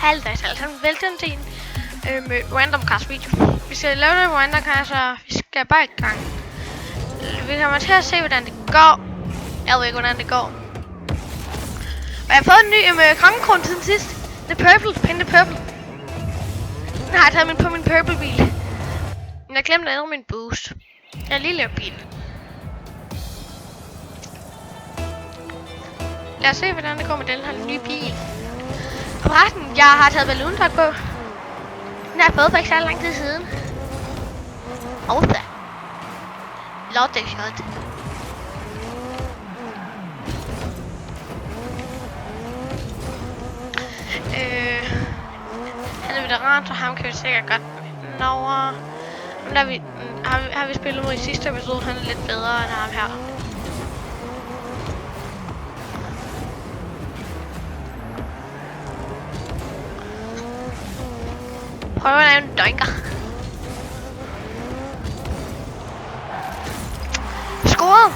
Halvdags alle sammen. Velkommen til en random cast video. Vi skal lave en random cast, og vi skal bare i gang. Vi kommer til at se, hvordan det går. Jeg ved ikke, hvordan det går. Og jeg har fået en ny kongekrone siden sidst. The purple. Pink the purple. Den har jeg taget på min purple bil. Men jeg glemte at ændre min boost. Jeg har lige lavet bil. Lad os se, hvordan det går med den her nye bil. Og resten, jeg har taget balloon-tot på. Den har jeg fået for ikke så lang tid siden. Og da. Lotte-shot. Han er veteran, så ham kan vi sikkert godt nå over. Men der har vi spillet mod i sidste episode, han er lidt bedre end ham her. Prøv at lave en dønker. Scoret.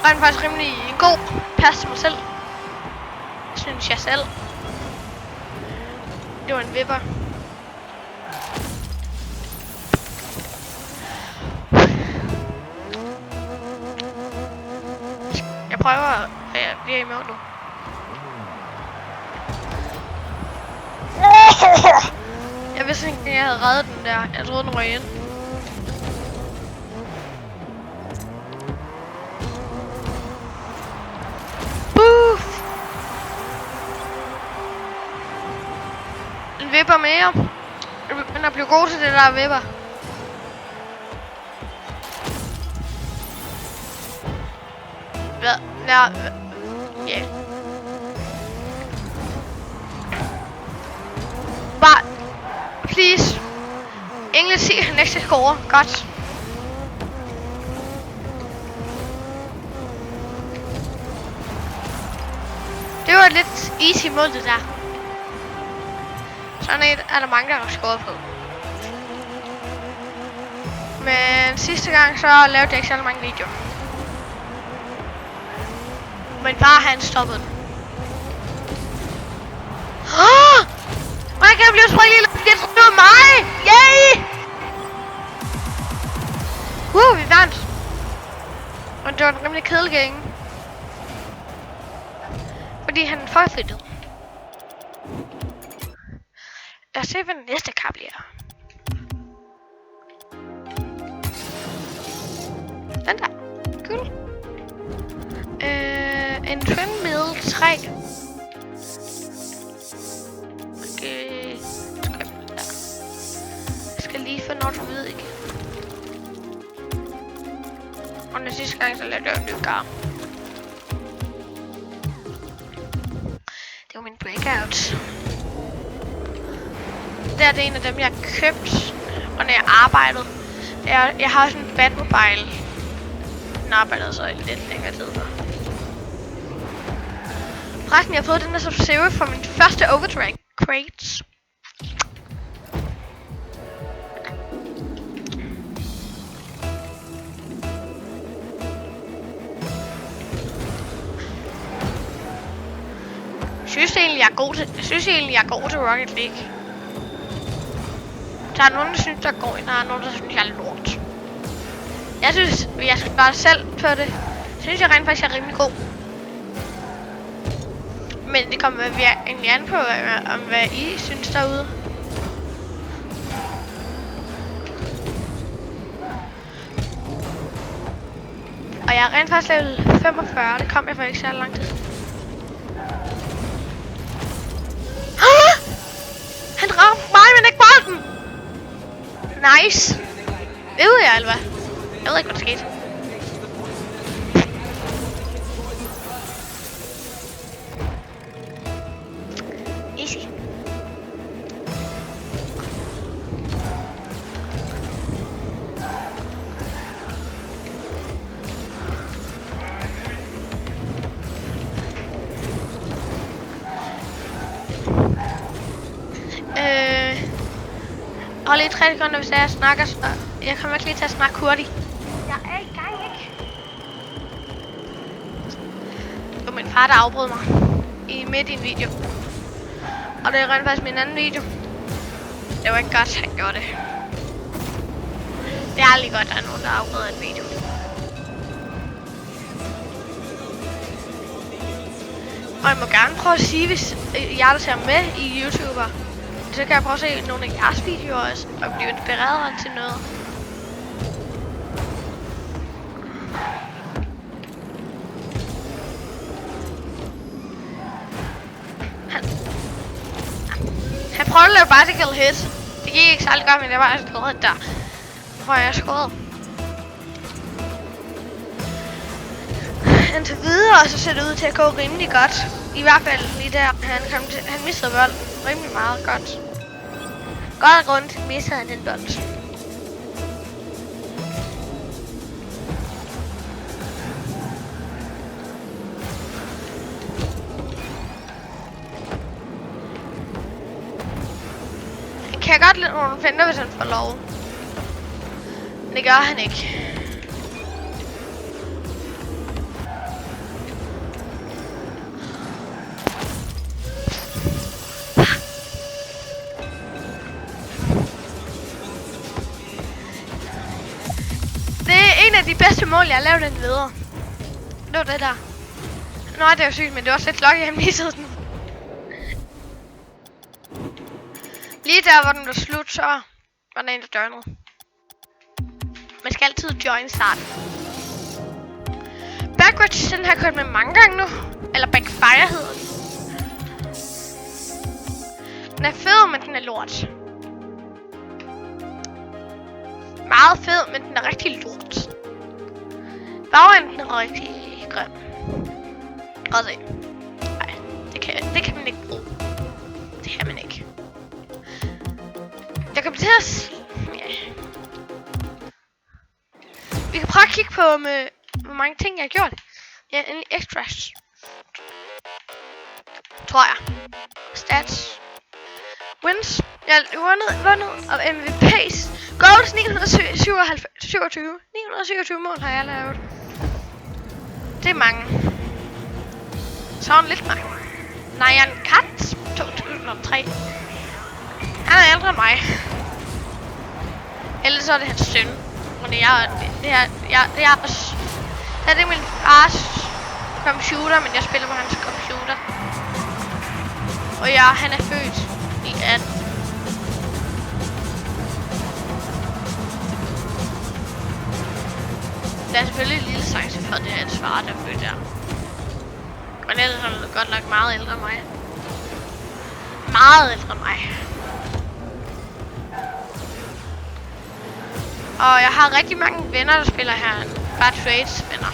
Og han er faktisk rimelig en god pas til mig selv. Synes jeg selv. Det var en vipper. Jeg prøver, at jeg bliver i mål nu. Jeg vidste ikke, at jeg havde reddet den der. Jeg troede, den røg ind. Boof! En vipper mere. Jeg begynder at blive god til det der vipper. Hvad? Ja. Yeah. Bare. Please. Engelsk siger næste score. Godt. Det var et lidt easy mål, det der. Sådan et er der mange, der har scoret på. Men sidste gang, så lavede jeg ikke så mange videoer. Men far, han stoppede den. Hvordan kan jeg blive sprunget i luften? Jeg tror, det var mig! Yay! Vi vandt. Og det var en rimelig kedelig gang. Fordi han forflyttede. Lad os se, hvad den næste kamp bliver. Den der. Cool. En Twin-Mill 3. Okay. Jeg skal lige finde noget, jeg ved ikke. Og den sidste gang, så lavede jeg en ny gar. Det var min breakout. Det er en af dem, jeg har købt, og når jeg arbejdede. Jeg har sådan en Batmobile. Den arbejdede så i lidt længere tid. Forresten, jeg har fået den der Sub-Zero fra min første Overdrive crates. Jeg synes egentlig, jeg er god til Rocket League. Der er nogen, der synes, der er god, og der er nogen, der synes, jeg er lort. Jeg synes, jeg skal bare selv på det. Synes jeg rent faktisk, jeg er rimelig god. Men det kommer egentlig an på, om hvad I synes derude. Og jeg er rent faktisk level 45, det kom jeg for ikke så lang tid. Han ramte mig, men ikke bolden! Nice! Ved jeg, eller hvad? Jeg ved ikke, hvad der skete. Easy. Hold lige 3 sekunder, hvis jeg snakker. Jeg kommer ikke lige til at snakke hurtigt. Jeg er i gang, ikke? Det var min far, der afbrød mig midt i en video. Og det er rent faktisk min anden video. Det var ikke godt, han gjorde det. Det er aldrig godt, at der er nogen, der afbryder en video. Og jeg må gerne prøve at sige, hvis jer der ser med i YouTuber, så kan jeg prøve at se nogle af jeres videoer også, og blive inspireret til noget. Han prøvede at lave bicycle hit. Det gik ikke særlig godt, men det var altså skåret der. Hvor jeg skåret. Indtil videre, så ser det ud til at gå rimelig godt. I hvert fald lige der, han mistede bolden rimelig meget godt. Godt og rundt mistede han den bold. Han kan godt lide nogle fender, hvis han får lov. Men det gør han ikke. En af de bedste mål, jeg har lavet den videre. Det var det der. Nå, det er jo sygt, men det var også lidt lucky, at han missede den. Lige der, hvor den var slut, så var der en, der joinede. Man skal altid join starten. Backwards, den har kørt med mange gange nu. Eller backfire hedder den. Den er fed, men den er lort. Meget fed, men den er rigtig lort. Bagenden er rigtig grim. Og se. Nej, det kan man ikke bruge. Det kan man ikke. Jeg kommer til at... Ja. Vi kan prøve at kigge på, med, hvor mange ting jeg har gjort. Ja, en extras. Tror jeg. Stats. Wins. Jeg har vundet og MVP's. Goals 927 mål har jeg lavet. Det er mange. Sådan lidt mange. Nyan Kat 2003. Han er ældre end mig. Ellers så er det hans søn. Og det er også... Det er min fars computer, men jeg spiller på hans computer. Og ja, han er født i 18. Der er selvfølgelig en lille chance for, det er hans far, der er født der. Men ellers er han godt nok meget ældre end mig. Meget ældre end mig. Og jeg har rigtig mange venner, der spiller her. Bare trades venner.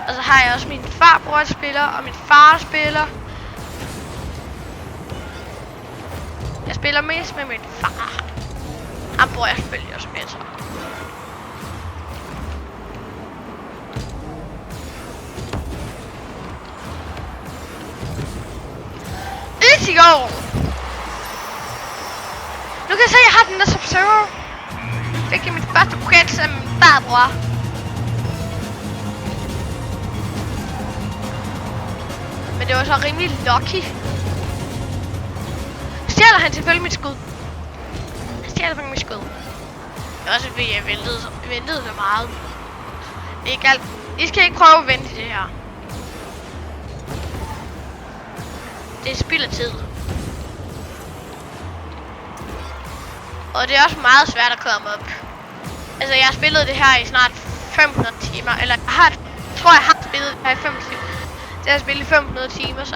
Og så har jeg også min farbror, der spiller, og min far spiller. Jeg spiller mest med min far. Han bor jeg selvfølgelig også med, så. Easy goal! Nu kan jeg se, at jeg har den der Sub-Zero. Fik jeg mit første pokal som min farbror. Men det var så rimelig lucky. Stjæler han selvfølgelig mit skud. Han stjæler faktisk mit skud. Det var også fordi jeg ventede så meget. Det er ikke alt. I skal ikke prøve at vente det her. Det er spild af tid. Og det er også meget svært at komme op. Altså jeg har spillet det her i snart 500 timer. Eller jeg tror jeg har spillet det her i 500 timer. Det har spillet i 500 timer så.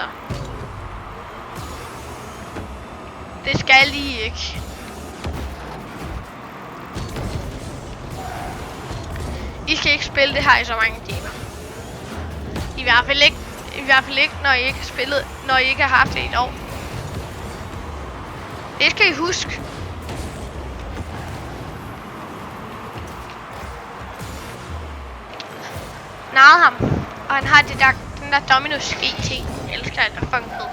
Det skal I ikke. I skal ikke spille det her i så mange timer. I hvert fald ikke, når I ikke har spillet, når I ikke har haft det i et år. Det skal I huske. Narrede ham. Og han har den der Dominus GT. Jeg elsker den der fucking fed.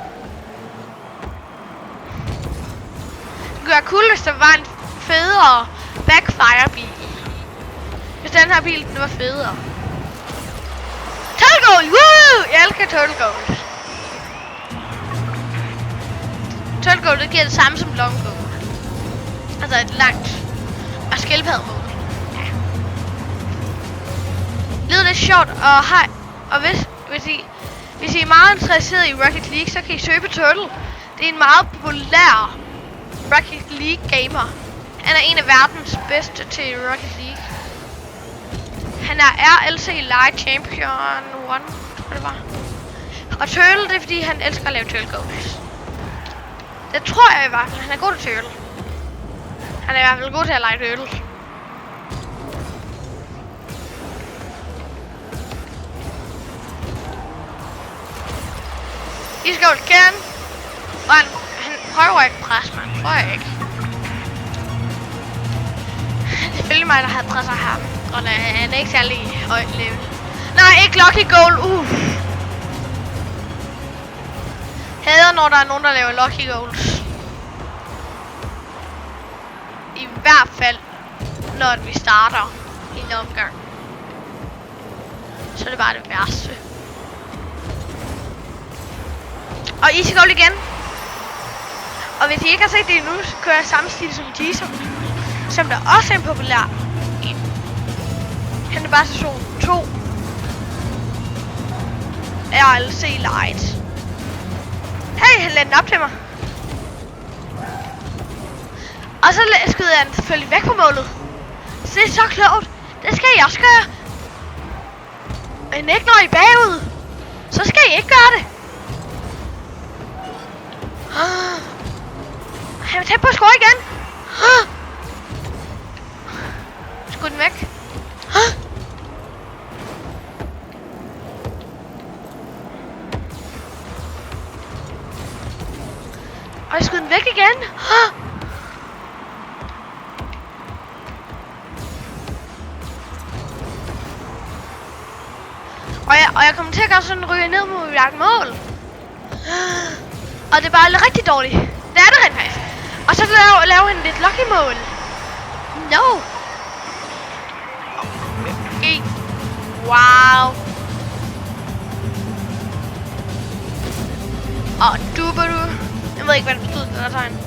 Det kunne være cool, hvis der var en federe backfire bil. Hvis den her bil, den var federe. Total goal! Woo! Jeg elsker total goal. Turtle det giver det samme som long goal. Altså et langt og skildpaddemål. Ja. Lyder lidt sjovt, og hvis I er meget interesseret i Rocket League, så kan I søge på Turtle. Det er en meget populær Rocket League gamer. Han er en af verdens bedste til Rocket League. Han er RLC Light Champion 1, tror det var. Og Turtle, det er fordi han elsker at lave turtle goals. Det tror jeg i hvert fald. Han er god til turtle. Han er i hvert fald god til at lege turtle. I skal jo gerne. Og han prøver ikke at presse mig. Tror jeg ikke. Det er selvfølgelig mig, der har presset ham. Og han er ikke særlig højt level. Nej, ikke lucky goal. Hader, når der er nogen, der laver lucky goals. I hvert fald, når vi starter i en omgang. Så er det bare det værste. Og easy goal igen. Og hvis I ikke har set det endnu, så kører jeg samme stil som teaser. Som der også er en populær en. Han er bare sæson 2. RLC Light. Hey, han lader den op til mig. Og så skyder jeg den selvfølgelig væk fra målet. Så det er så klogt. Det skal I også gøre. Men ikke når I er bagud. Så skal I ikke gøre det. Han er tæt på at score igen. Skud den væk. Og jeg skød den væk igen. Og jeg kommer til at gøre sådan en ryge ned mod mit mål. Og det er bare rigtig dårligt. Det er det rent faktisk. Og så laver han lidt lucky mål. No. Okay. Wow. Og du. Jeg ved ikke, hvad det betyder, det der tegn.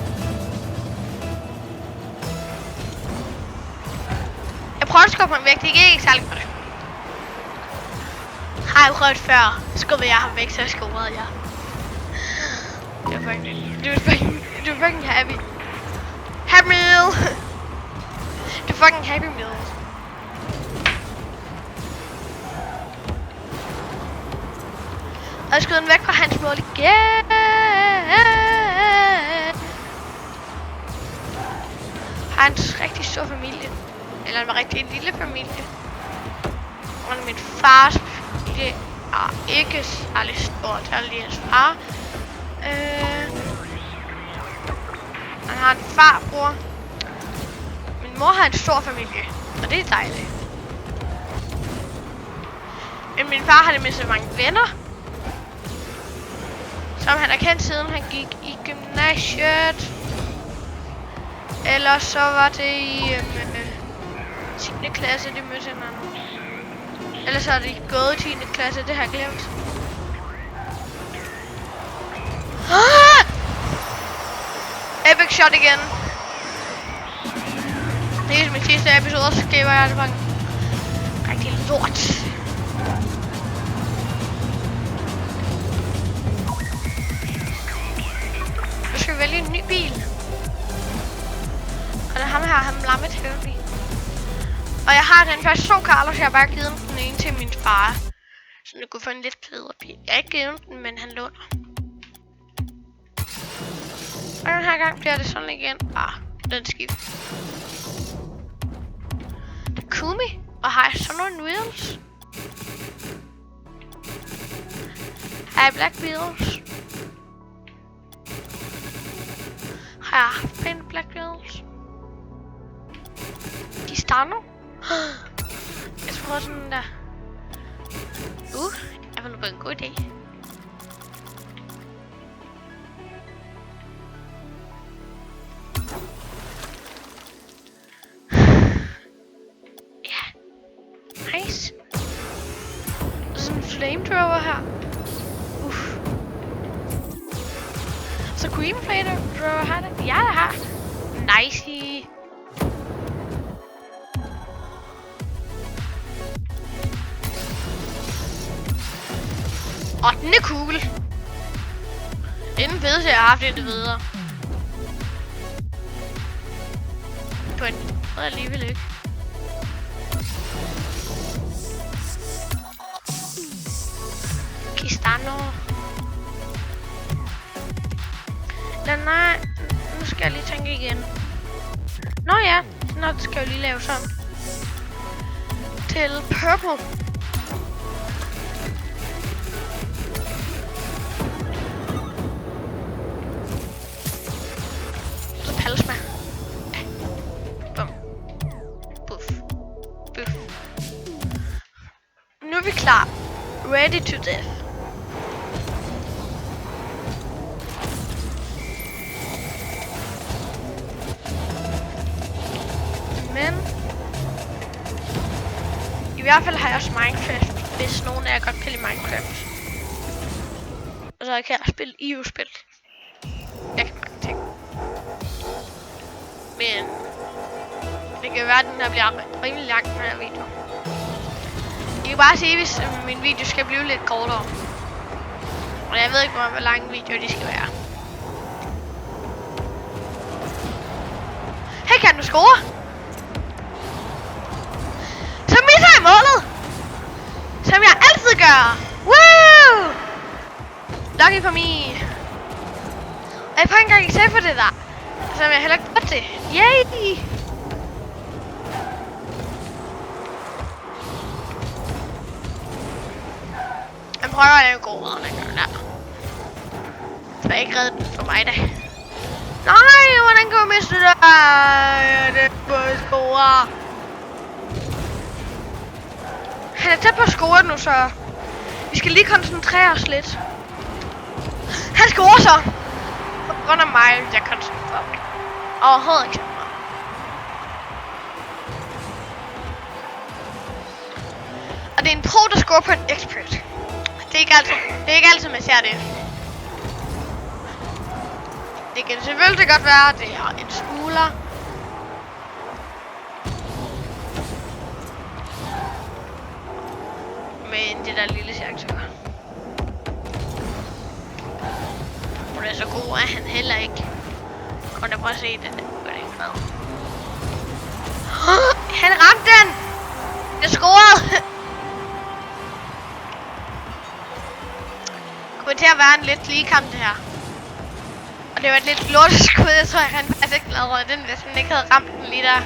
Jeg prøver at skubbe ham væk, det gik ikke særlig godt. Har jeg prøvet før, skubbede jeg ham væk, så skubbede jeg. Du er fucking happy. Happy meal! Du er fucking happy meal. Og jeg skød den væk fra hans mål igen. Har en rigtig stor familie. Eller en rigtig lille familie. Og min fars familie er ikke særlig stor. Det er lige hans far. Han har en farbror. Min mor har en stor familie. Og det er dejligt. Men min far har det mindste mange venner. Som han har kendt siden han gik i gymnasiet. Eller så var det i 10. klasse, de mødte hinanden. Ellers har de gået i 10. klasse, det har jeg glemt. Epic shot igen. Det er min sidste episode, så giver jeg det bare rigtig lort. Nu skal vi vælge en ny bil. Og det er ham her, han lamme til bil. Og jeg har den første 2 Carlos, jeg har bare givet den ene til min far. Så jeg kunne få en lidt bedre bil. Jeg har ikke givet den, men han låner. Og den her gang bliver det sådan igen. Den skift. Takumi. Og har jeg sådan nogle wheels? Har jeg black wheels? Har jeg haft pæne black wheels? De stander. Jeg tror sådan der. Jeg var nu på en god idé. Nice. Sådan en flamethrower her. Så kunne Dreamflame, du har det? Ja, jeg har. Nice. Den er cool. Det er den fedeste, jeg har haft indtil videre. På en måde alligevel ikke. Kistano. Nej, nu skal jeg lige tænke igen. Nå ja, nå skal jeg lige lave sådan. Til purple. Så palsma. Bum. Buff. Buff. Nu er vi klar. Ready to death. Men i hvert fald har jeg også Minecraft, hvis nogen af jer godt kan lide Minecraft. Og så kan jeg spille EU-spil. Jeg kan mange ting. Men det kan være, at den her bliver rimelig lang, den her video. I kan bare se, hvis min video skal blive lidt kortere. Og jeg ved ikke, hvor lange videoer de skal være. Hey, kan du score? Så misser jeg målet! Som jeg altid gør! Woo! Lucky for me! Og jeg får ikke engang ikke for det der. Som jeg heller ikke godt til. Yay! Jeg prøver at lave en god redning der. Så jeg ikke redde den for mig da. Nej, hvordan kan jeg miste det der? Det er på score. Han er tæt på at score nu, så vi skal lige koncentrere os lidt. Han scorer så. På grund af mig, jeg koncentrerer mig. Overhovedet ikke mig. Og det er en pro, der scorer på en expert. Det er ikke altid, man ser det. Det kan selvfølgelig godt være, at det er en smugler. Men det der lille chance. Og det er så god, at han heller ikke. Og der prøver at se den. Gør det ikke med. Han ramte den! Det scorede! Det kommer til at være en lidt lige kamp det her. Og det var et lidt lorteskud, jeg tror, jeg kan faktisk ikke lade den, hvis han ikke havde ramt den lige der.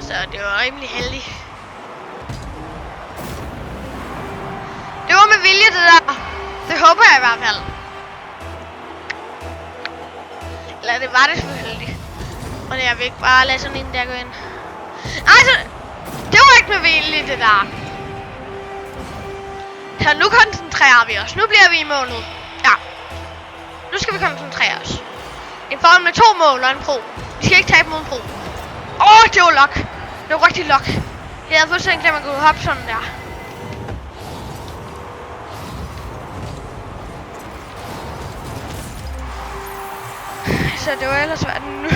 Så det var rimelig heldigt. Det var med vilje, det der. Det håber jeg i hvert fald. Eller det var det selvfølgelig. Og jeg vil ikke bare lade sådan en der gå ind. Altså, det var ikke med vilje, det der. Så nu koncentrerer vi os. Nu bliver vi i målet. Ja. Nu skal vi koncentrere os. En form med 2 mål og en pro. Vi skal ikke tabe mod en pro. Det var luck. Det var rigtig luck. Jeg havde fuldstændig glemt at kunne hoppe sådan der. Så det var ellers været en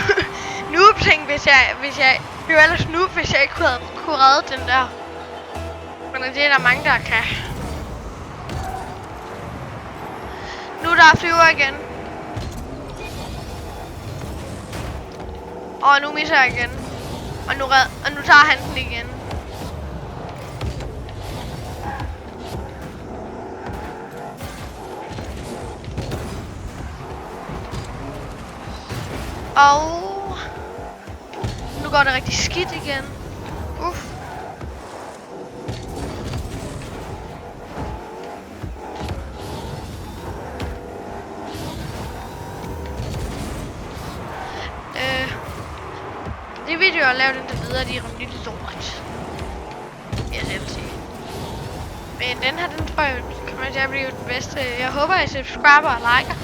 noob-ting, hvis jeg det var ellers noob, hvis jeg ikke kunne redde den der. Men det er der mange, der kan. Nu der flyver igen. Og nu misser jeg igen. Og nu tager han den igen. Og nu går det rigtig skidt igen. Uff. De videoer, jeg lavede indtil videre, de er rimelig lort. Jeg selv sige. Men den her, den tror jeg kommer til at blive den bedste. Jeg håber, I subscriber og liker,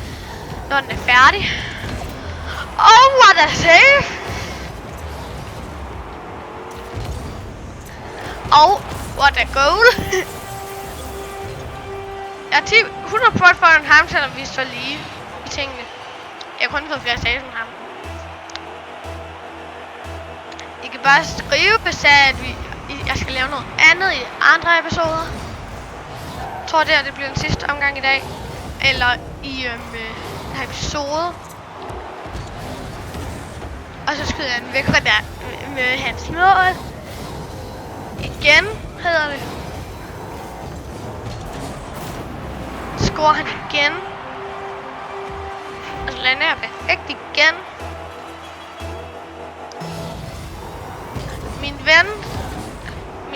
når den er færdig. Oh, what a save! Oh, what a goal! Jeg er 100% for en ham, selvom vi står lige i tingene. Jeg har kun fået flere sager som ham. I kan bare skrive, hvis jeg skal lave noget andet i andre episoder. Jeg tror det bliver den sidste omgang i dag. Eller i den her episode. Og så skyder jeg den væk fra der med hans mål. Igen hedder det. Så scorer han igen. Og så lander jeg perfekt igen. Min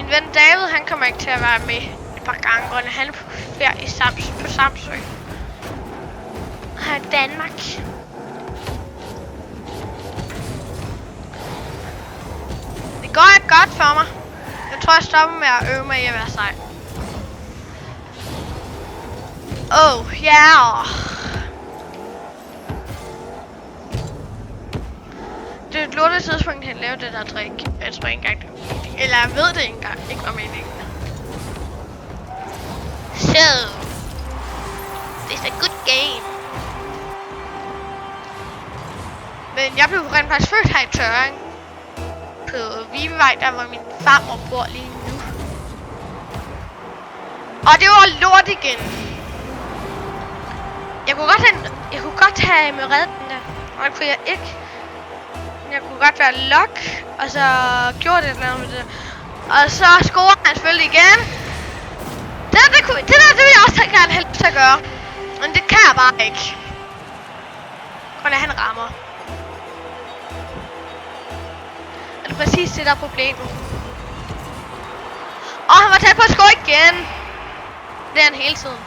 ven David, han kommer ikke til at være med et par gange, og han er på ferie på Samsø. Her i Danmark. Det går ikke godt for mig. Jeg tror, jeg stopper med at øve mig i at være sej. Oh, yeah. Det er et lortet tidspunkt, han lavede det der trick. Jeg tror ikke engang, det var meningen. Eller jeg ved det ikke engang, ikke var meningen. So, it's a good game. Men jeg blev rent faktisk født her i Tøring. På Vivevej, der hvor min farmor bor lige nu. Og det var lort igen. Jeg kunne godt have med redden der. Og det kunne jeg ikke. Jeg kunne godt være lock, og så gjorde det noget med det. Og så scorede han selvfølgelig igen. Det vil jeg også gerne helst til at gøre. Men det kan jeg bare ikke. Kun at han rammer. Og det er præcis det der er problemet. Og han var tæt på at score igen. Det er han hele tiden.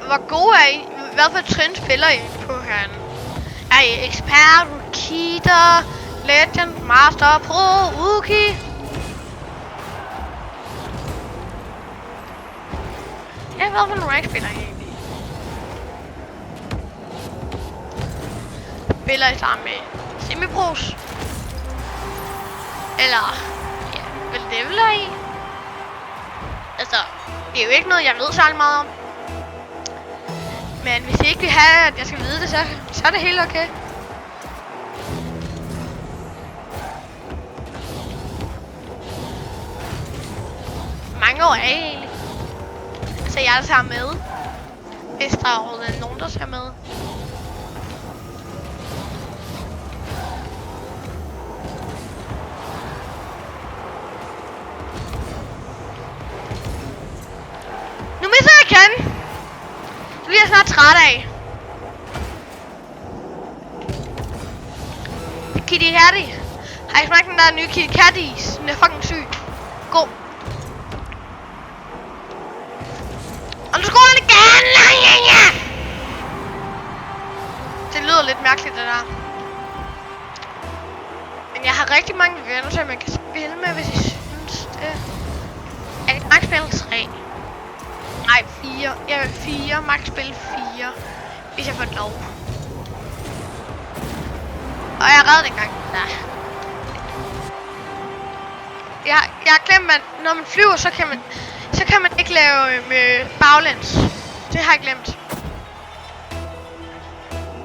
Hvor god er I? Hvad for trin spiller I på herinde? Er I ekspert, rookie, legend, master, pro, rookie? Ja, hvad for en rank spiller I egentlig? Spiller I sammen med semi-pros? Eller, ja, hvad leveler I? Altså, det er jo ikke noget, jeg ved særlig meget om. Men hvis I ikke vil have, at jeg skal vide det, så er det helt okay. Mange år er I egentlig? Så jeg tager med. Hvis der er overhovedet nogen, der tager med. Nu misser jeg igen! Det bliver jeg snart træt af. Kitty Hattie. Har I smagt den der nye Kitty Catties? Den er fucking syg. God. Og nu skruer den igen! Ja. Det lyder lidt mærkeligt, det der. Men jeg har rigtig mange venner, som jeg kan spille med, hvis I synes det. Jeg kan max spille 3. Nej, 4. Jeg vil 4. Max spille 4. Hvis jeg får lov. Og jeg redder den gang. Nej. Jeg har glemt, at når man flyver, så kan man ikke lave med baglæns. Det har jeg glemt.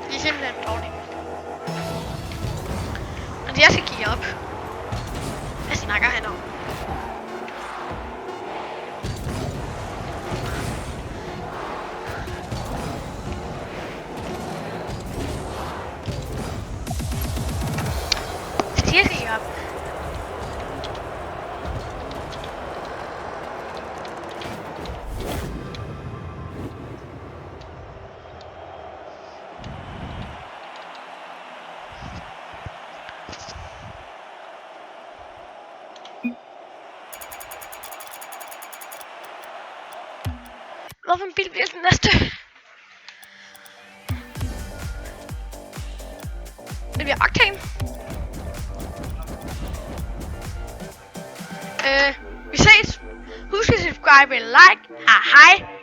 Det er simpelthen dårligt. Og jeg skal give op. Hvad snakker han om? Jeg skal give op. Hvorfor en bil bliver den næste? Det bliver Octane. Vi ses. Husk at subscribe og like. Hej.